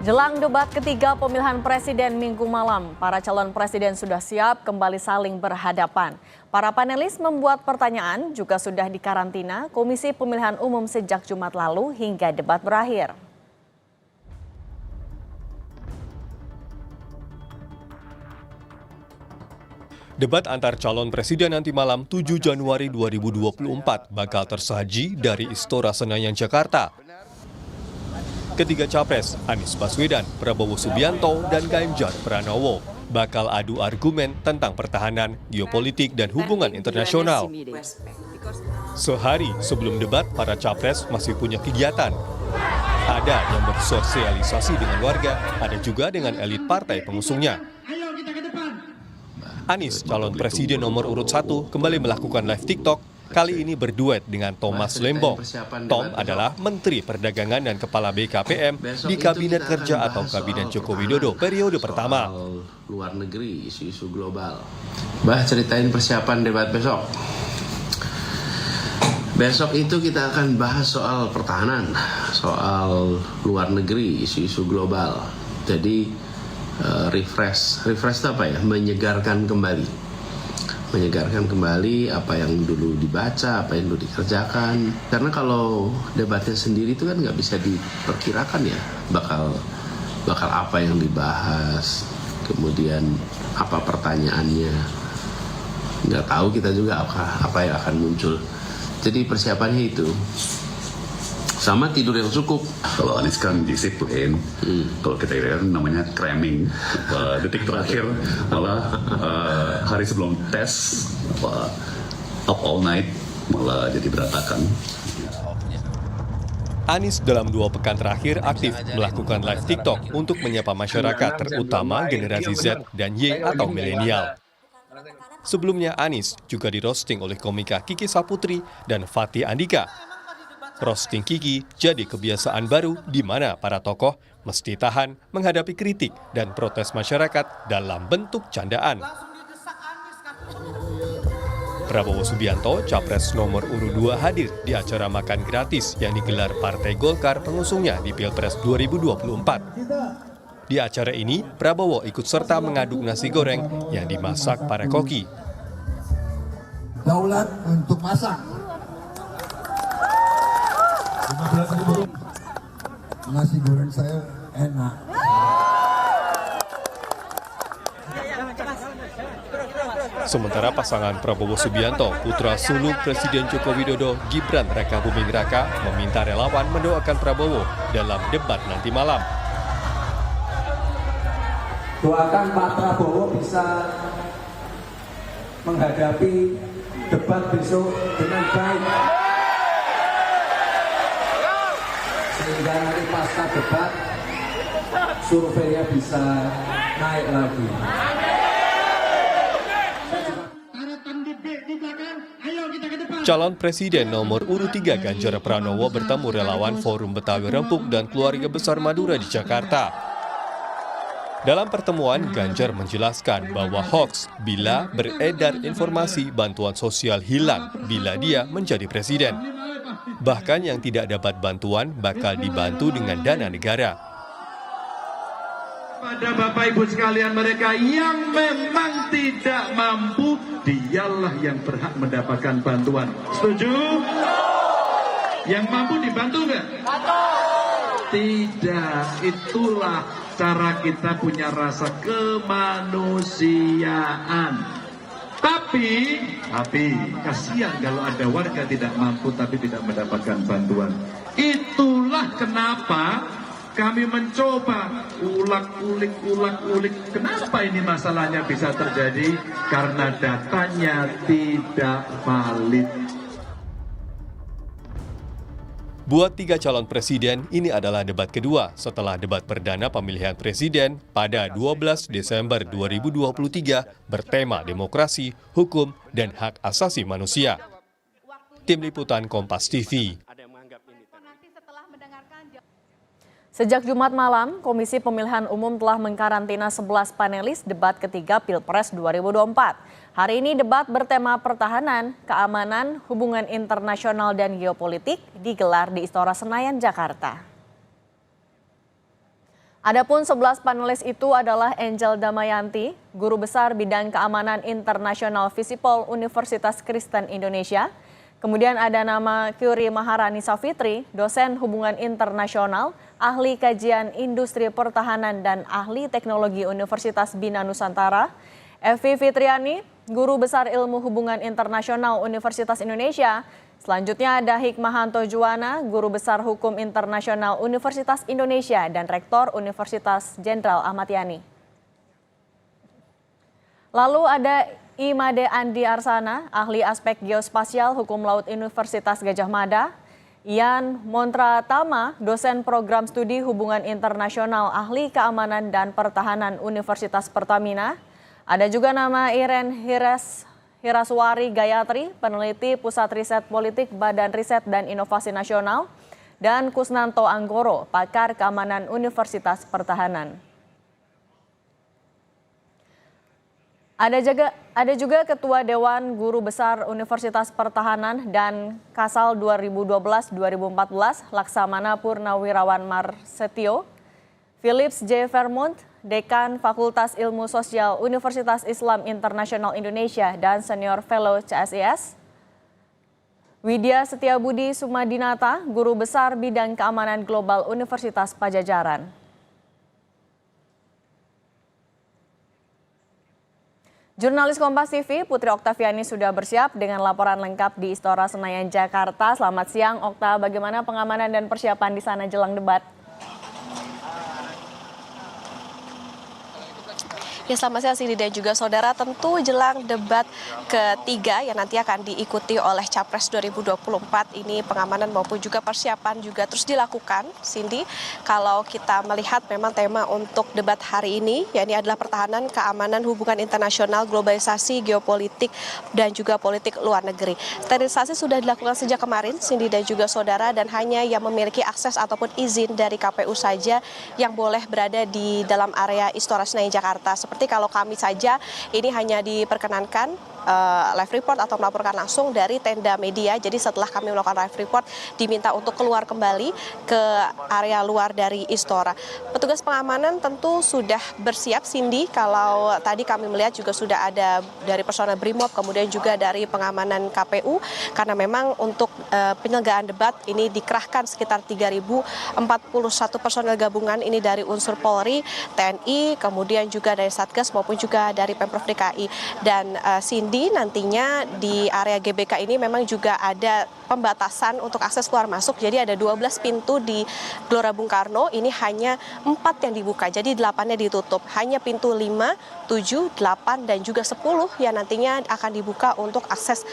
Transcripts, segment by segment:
Jelang debat ketiga pemilihan presiden Minggu malam, para calon presiden sudah siap kembali saling berhadapan. Para panelis membuat pertanyaan juga sudah dikarantina Komisi Pemilihan Umum sejak Jumat lalu hingga debat berakhir. Debat antar calon presiden nanti malam 7 Januari 2024 bakal tersaji dari Istora Senayan, Jakarta. Ketiga capres, Anies Baswedan, Prabowo Subianto, dan Ganjar Pranowo, bakal adu argumen tentang pertahanan, geopolitik, dan hubungan internasional. Sehari sebelum debat, para capres masih punya kegiatan. Ada yang bersosialisasi dengan warga, ada juga dengan elit partai pengusungnya. Anies, calon presiden nomor urut 1, kembali melakukan live TikTok, kali ini berduet dengan Thomas Lembong. Tom adalah Menteri Perdagangan dan Kepala BKPM di Kabinet Kerja atau Kabinet Joko Widodo periode pertama. Luar negeri, isu-isu global. Ceritain persiapan debat besok. Besok itu kita akan bahas soal pertahanan, soal luar negeri, isu-isu global. Jadi refresh itu apa ya? Menyegarkan kembali apa yang dulu dibaca, apa yang dulu dikerjakan. Karena kalau debatnya sendiri itu kan nggak bisa diperkirakan ya, bakal apa yang dibahas, kemudian apa pertanyaannya, nggak tahu kita juga apa yang akan muncul. Jadi persiapannya itu sama tidur yang cukup. Kalau Anies kan disiplin, kalau kita lihat namanya cramming. Detik terakhir malah hari sebelum tes up all night malah jadi berantakan. Anies dalam 2 pekan terakhir aktif melakukan live TikTok untuk menyapa masyarakat, terutama generasi Z dan Y atau milenial. Sebelumnya Anies juga di-roasting oleh komika Kiki Saputri dan Fatih Andika. Roasting Kiki jadi kebiasaan baru di mana para tokoh mesti tahan menghadapi kritik dan protes masyarakat dalam bentuk candaan. Prabowo Subianto, capres nomor urut 2 hadir di acara makan gratis yang digelar Partai Golkar pengusungnya di Pilpres 2024. Di acara ini, Prabowo ikut serta mengaduk nasi goreng yang dimasak para koki. Daulat untuk masak. 15.000 nasi goreng saya enak. Sementara pasangan Prabowo Subianto, putra sulung Presiden Joko Widodo, Gibran Rakabuming Raka, meminta relawan mendoakan Prabowo dalam debat nanti malam. Doakan Pak Prabowo bisa menghadapi debat besok dengan baik. Sehingga nanti pasca debat surveinya bisa naik lagi. Calon Presiden nomor urut 3 Ganjar Pranowo bertemu relawan Forum Betawi Rempuk dan Keluarga Besar Madura di Jakarta. Dalam pertemuan, Ganjar menjelaskan bahwa hoax bila beredar informasi bantuan sosial hilang bila dia menjadi presiden. Bahkan yang tidak dapat bantuan bakal dibantu dengan dana negara. Pada Bapak Ibu sekalian, mereka yang memang tidak mampu, dialah yang berhak mendapatkan bantuan. Setuju? Yang mampu dibantu nggak? Tidak, itulah cara kita punya rasa kemanusiaan. Tapi kasihan kalau ada warga tidak mampu tapi tidak mendapatkan bantuan. Itulah kenapa kami mencoba ulang-ulik. Kenapa ini masalahnya bisa terjadi? Karena datanya tidak valid. Buat 3 calon presiden, ini adalah debat kedua setelah debat perdana pemilihan presiden pada 12 Desember 2023 bertema demokrasi, hukum, dan hak asasi manusia. Tim Liputan Kompas TV. Sejak Jumat malam, Komisi Pemilihan Umum telah mengkarantina 11 panelis debat ketiga Pilpres 2024. Hari ini debat bertema pertahanan, keamanan, hubungan internasional dan geopolitik digelar di Istora Senayan, Jakarta. Adapun 11 panelis itu adalah Angel Damayanti, Guru Besar Bidang Keamanan Internasional Visipol Universitas Kristen Indonesia. Kemudian ada nama Kyuri Maharani Safitri, dosen hubungan internasional, ahli kajian industri pertahanan dan ahli teknologi Universitas Bina Nusantara. Evi Fitriani, Guru Besar Ilmu Hubungan Internasional Universitas Indonesia. Selanjutnya ada Hikmahanto Juwana, Guru Besar Hukum Internasional Universitas Indonesia dan Rektor Universitas Jenderal Ahmad Yani. Lalu ada Imade Andi Arsana, ahli aspek geospasial Hukum Laut Universitas Gadjah Mada. Ian Montratama, dosen program studi hubungan internasional ahli keamanan dan pertahanan Universitas Pertamina. Ada juga nama Iren Hiraswari Gayatri, peneliti Pusat Riset Politik Badan Riset dan Inovasi Nasional, dan Kusnanto Anggoro, pakar keamanan Universitas Pertahanan. Ada juga Ketua Dewan Guru Besar Universitas Pertahanan dan Kasal 2012-2014, Laksamana Purnawirawan Marsetio, Philips J. Vermont, Dekan Fakultas Ilmu Sosial Universitas Islam Internasional Indonesia dan Senior Fellow CSIS. Widya Setiabudi Sumadinata, Guru Besar Bidang Keamanan Global Universitas Pajajaran. Jurnalis Kompas TV, Putri Oktaviani sudah bersiap dengan laporan lengkap di Istora Senayan, Jakarta. Selamat siang, Okta. Bagaimana pengamanan dan persiapan di sana jelang debat? Ya, selamat siang Cindy dan juga saudara. Tentu jelang debat ketiga yang nanti akan diikuti oleh Capres 2024 ini pengamanan maupun juga persiapan juga terus dilakukan, Cindy. Kalau kita melihat memang tema untuk debat hari ini, yakni adalah pertahanan, keamanan, hubungan internasional, globalisasi, geopolitik, dan juga politik luar negeri. Sterilisasi sudah dilakukan sejak kemarin, Cindy dan juga saudara, dan hanya yang memiliki akses ataupun izin dari KPU saja yang boleh berada di dalam area Istora Senayan, Jakarta. Seperti kalau kami saja ini hanya diperkenankan live report atau melaporkan langsung dari tenda media. Jadi setelah kami melakukan live report diminta untuk keluar kembali ke area luar dari Istora. Petugas pengamanan tentu sudah bersiap, Cindy. Kalau tadi kami melihat juga sudah ada dari personel Brimob, kemudian juga dari pengamanan KPU, karena memang untuk penyelenggaraan debat ini dikerahkan sekitar 3.041 personel gabungan ini dari unsur Polri, TNI, kemudian juga dari Satgas maupun juga dari Pemprov DKI. Dan Cindy, nantinya di area GBK ini memang juga ada pembatasan untuk akses keluar masuk. Jadi ada 12 pintu di Gelora Bung Karno, ini hanya 4 yang dibuka, jadi 8-nya ditutup. Hanya pintu 5, 7, 8, dan juga 10 yang nantinya akan dibuka untuk akses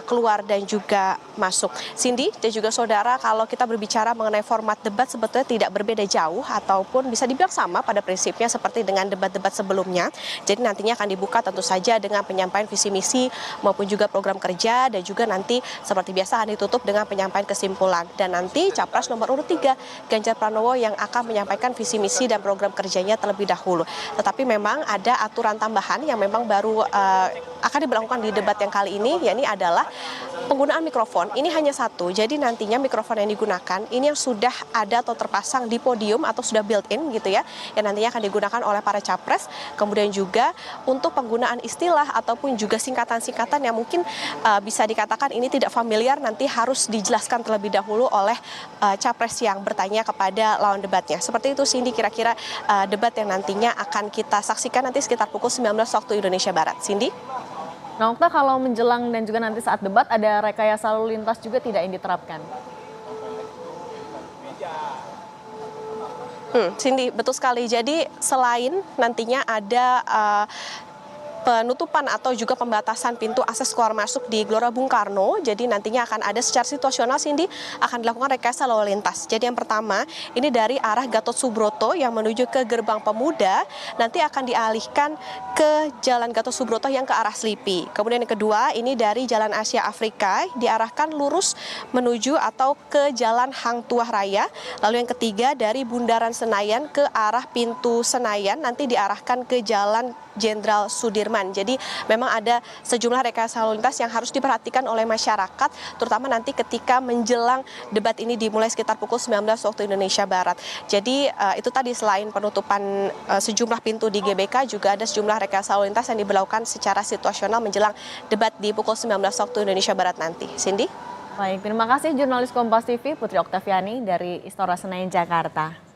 keluar dan juga masuk. Cindy dan juga saudara, kalau kita berbicara mengenai format debat sebetulnya tidak berbeda jauh ataupun bisa dibilang sama pada prinsipnya seperti dengan debat-debat sebelumnya. Jadi nantinya akan dibuka tentu saja dengan penyampaian visi misi maupun juga program kerja, dan juga nanti seperti biasa akan ditutup dengan penyampaian kesimpulan. Dan nanti Capres nomor urut 3 Ganjar Pranowo yang akan menyampaikan visi misi dan program kerjanya terlebih dahulu. Tetapi memang ada aturan tambahan yang memang baru akan diberlakukan di debat yang kali ini, yakni adalah penggunaan mikrofon. Ini hanya satu, jadi nantinya mikrofon yang digunakan ini yang sudah ada atau terpasang di podium atau sudah built-in gitu ya, yang nantinya akan digunakan oleh para capres. Kemudian juga untuk penggunaan istilah ataupun juga singkatan-singkatan yang mungkin bisa dikatakan ini tidak familiar, nanti harus dijelaskan terlebih dahulu oleh capres yang bertanya kepada lawan debatnya. Seperti itu, Cindy, kira-kira debat yang nantinya akan kita saksikan nanti sekitar pukul 19 waktu Indonesia Barat. Cindy? Nah, Okta, kalau menjelang dan juga nanti saat debat ada rekayasa lalu lintas juga tidak yang diterapkan? Cindy, betul sekali. Jadi selain nantinya ada penutupan atau juga pembatasan pintu akses keluar masuk di Gelora Bung Karno, jadi nantinya akan ada secara situasional, Cindy, akan dilakukan rekayasa lalu lintas. Jadi yang pertama, ini dari arah Gatot Subroto yang menuju ke Gerbang Pemuda, nanti akan dialihkan ke Jalan Gatot Subroto yang ke arah Slipi. Kemudian yang kedua, ini dari Jalan Asia Afrika, diarahkan lurus menuju atau ke Jalan Hang Tuah Raya. Lalu yang ketiga, dari Bundaran Senayan ke arah pintu Senayan, nanti diarahkan ke Jalan Jenderal Sudirman Sudirman. Jadi memang ada sejumlah rekayasa lalu lintas yang harus diperhatikan oleh masyarakat, terutama nanti ketika menjelang debat ini dimulai sekitar pukul 19 waktu Indonesia Barat. Jadi itu tadi, selain penutupan sejumlah pintu di GBK, juga ada sejumlah rekayasa lalu lintas yang diberlakukan secara situasional menjelang debat di pukul 19 waktu Indonesia Barat nanti. Cindy? Baik, terima kasih jurnalis Kompas TV Putri Oktaviani dari Istora Senayan, Jakarta.